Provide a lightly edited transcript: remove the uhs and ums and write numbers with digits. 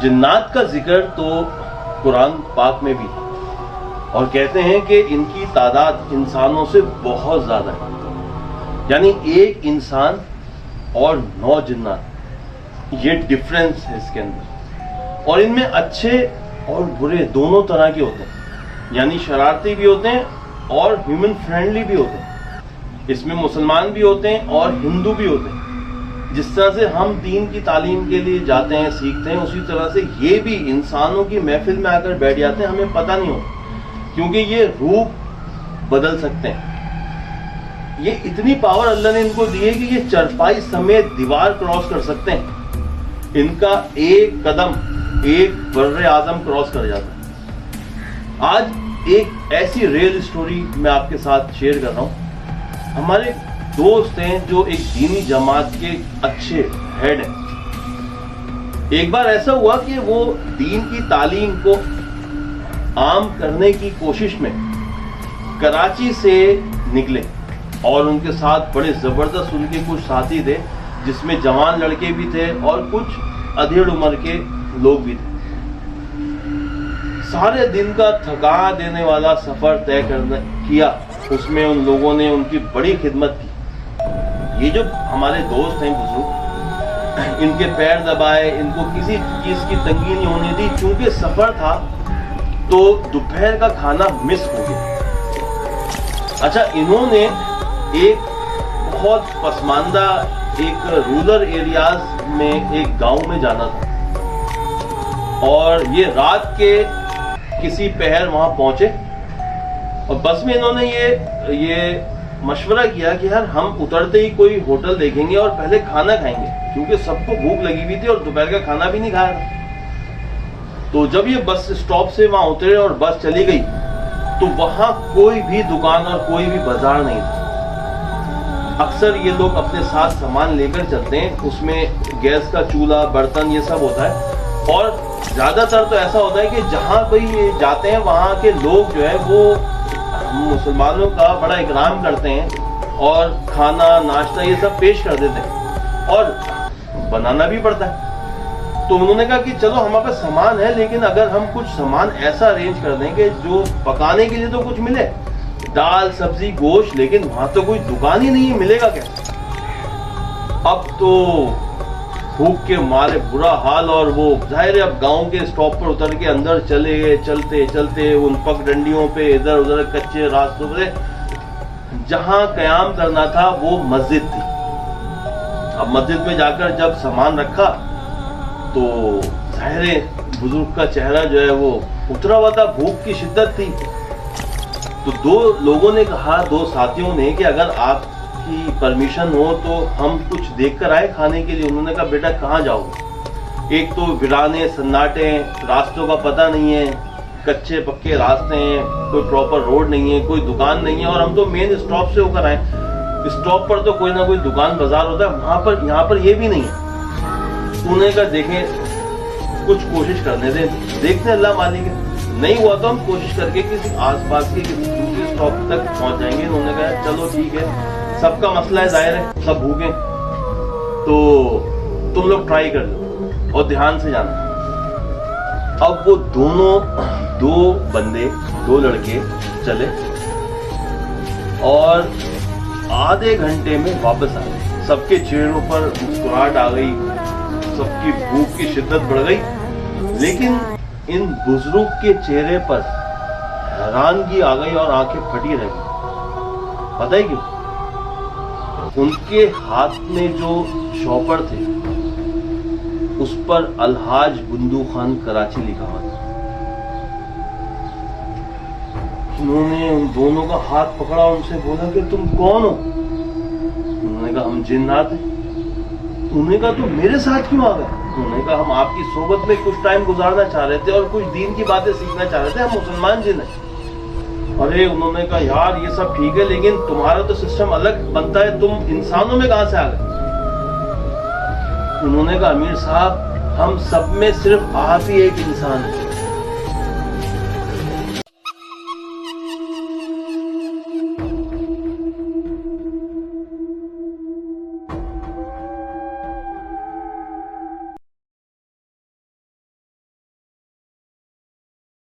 جنات کا ذکر تو قرآن پاک میں بھی ہے اور کہتے ہیں کہ ان کی تعداد انسانوں سے بہت زیادہ ہے، یعنی ایک انسان اور 9 جنات، یہ ڈفرنس ہے اس کے اندر۔ اور ان میں اچھے اور برے دونوں طرح کے ہوتے ہیں، یعنی شرارتی بھی ہوتے ہیں اور ہیومن فرینڈلی بھی ہوتے ہیں۔ اس میں مسلمان بھی ہوتے ہیں اور ہندو بھی ہوتے ہیں۔ جس طرح سے ہم دین کی تعلیم کے لیے جاتے ہیں، سیکھتے ہیں، اسی طرح سے یہ بھی انسانوں کی محفل میں آ کر بیٹھ جاتے ہیں، ہمیں پتہ نہیں ہوتا، کیونکہ یہ روپ بدل سکتے ہیں۔ یہ اتنی پاور اللہ نے ان کو دی ہے کہ یہ چرپائی سمیت دیوار کراس کر سکتے ہیں۔ ان کا ایک قدم ایک بر اعظم کراس کر جاتا ہے۔ آج ایک ایسی ریئل اسٹوری میں آپ کے ساتھ شیئر کر رہا ہوں۔ ہمارے دوست ہیں جو ایک دینی جماعت کے اچھے ہیڈ ہیں۔ ایک بار ایسا ہوا کہ وہ دین کی تعلیم کو عام کرنے کی کوشش میں کراچی سے نکلے اور ان کے ساتھ بڑے زبردست ان کے کچھ ساتھی تھے، جس میں جوان لڑکے بھی تھے اور کچھ ادھیڑ عمر کے لوگ بھی تھے۔ سارے دن کا تھکا دینے والا سفر طے کیا۔ اس میں ان لوگوں نے ان کی بڑی خدمت کی۔ یہ جو ہمارے دوست ہیں بزرگ، ان کے پیر دبائے، ان کو کسی چیز کی تنگی نہیں ہونے دی۔ چونکہ سفر تھا تو دوپہر کا کھانا مس ہو گیا۔ اچھا، انہوں نے ایک بہت پسماندہ ایک رورل ایریاز میں ایک گاؤں میں جانا تھا اور یہ رات کے کسی پہر وہاں پہنچے اور بس میں انہوں نے یہ مشورہ کیا کہ یار ہم اترتے ہی کوئی ہوٹل دیکھیں گے اور پہلے کھانا کھائیں گے، کیونکہ سب کو بھوک لگی ہوئی تھی اور دوپہر کا کھانا بھی نہیں کھایا تھا۔ تو جب یہ بس اسٹاپ سے وہاں اترے اور بس چلی گئی تو وہاں کوئی بھی دکان اور کوئی بھی بازار نہیں تھا۔ اکثر یہ لوگ اپنے ساتھ سامان لے کر چلتے ہیں، اس میں گیس کا چولہا، برتن، یہ سب ہوتا ہے، اور زیادہ تر تو ایسا ہوتا ہے کہ جہاں بھی یہ جاتے ہیں وہاں کے لوگ جو ہے وہ مسلمانوں کا بڑا اکرام کرتے ہیں اور کھانا، ناشتہ یہ سب پیش کر دیتے ہیں اور بنانا بھی پڑتا ہے۔ تو انہوں نے کہا کہ چلو ہمارے پاس سامان ہے، لیکن اگر ہم کچھ سامان ایسا ارینج کر دیں کہ جو پکانے کے لیے تو کچھ ملے، دال، سبزی، گوشت، لیکن وہاں تو کوئی دکان ہی نہیں ہے، ملے گا کیسے؟ اب تو بھوک کے مارے برا حال، اور وہ ظاہر ہے اب گاؤں کے اسٹاپ پر اتر کے اندر چلے گئے، چلتے چلتے ان پگ ڈنڈیوں پہ ادھر ادھر کچے راستوں پہ جہاں قیام کرنا تھا وہ مسجد تھی۔ اب مسجد میں جا کر جب سامان رکھا تو ظاہر ہے بزرگ کا چہرہ جو ہے وہ اترا ہوا تھا، بھوک کی شدت تھی۔ تو 2 لوگوں نے کہا، 2 ساتھیوں نے، کہ اگر آپ کی پرمیشن ہو تو ہم کچھ دیکھ کر آئے کھانے کے لیے۔ انہوں نے کہا بیٹا کہاں جاؤ گے؟ ایک تو ویرانے سناٹے، راستوں کا پتہ نہیں ہے، کچے پکے راستے ہیں، کوئی پراپر روڈ نہیں ہے، کوئی دکان نہیں ہے، اور ہم تو مین اسٹاپ سے ہو کر آئے۔ اسٹاپ پر تو کوئی نہ کوئی دکان بازار ہوتا ہے، وہاں پر یہاں پر یہ بھی نہیں ہے۔ انہوں نے کہا دیکھیں کچھ کوشش کرنے دیں، دیکھتے ہیں اللہ مالک ہے، نہیں ہوا تو ہم کوشش کر کے کسی آس پاس کے کسی دوسرے اسٹاپ تک پہنچ جائیں گے۔ انہوں نے کہا چلو ٹھیک ہے، سب کا مسئلہ ہے، ظاہر ہے سب بھوکے، تو تم لوگ ٹرائی کر لو اور دھیان سے جانا۔ اب وہ 2 بندے، 2 لڑکے چلے اور آدھے گھنٹے میں واپس آ گئے۔ سب کے چہروں پر مسکراہٹ آ گئی، سب کی بھوک کی شدت بڑھ گئی، لیکن ان بزرگ کے چہرے پر حیرانگی آ گئی اور آنکھیں پھٹی رہ گئی۔ پتہ ہے کیوں؟ ان کے ہاتھ میں جو شاپر تھے اس پر الحاج بندو خان کراچی لکھا ہوا تھا۔ انہوں نے ان دونوں کا ہاتھ پکڑا اور ان سے بولا کہ تم کون ہو؟ انہوں نے کہا ہم جنات ہیں۔ انہوں نے کہا تو میرے ساتھ کیوں آ گئے؟ انہوں نے کہا ہم آپ کی صحبت میں کچھ ٹائم گزارنا چاہ رہے تھے اور کچھ دین کی باتیں سیکھنا چاہ رہے تھے، ہم مسلمان جن ہیں۔ ارے انہوں نے کہا یار یہ سب ٹھیک ہے، لیکن تمہارا تو سسٹم الگ بنتا ہے، تم انسانوں میں کہاں سے آ گئے؟ انہوں نے کہا امیر صاحب ہم سب میں صرف آپ ہی ایک انسان ہیں،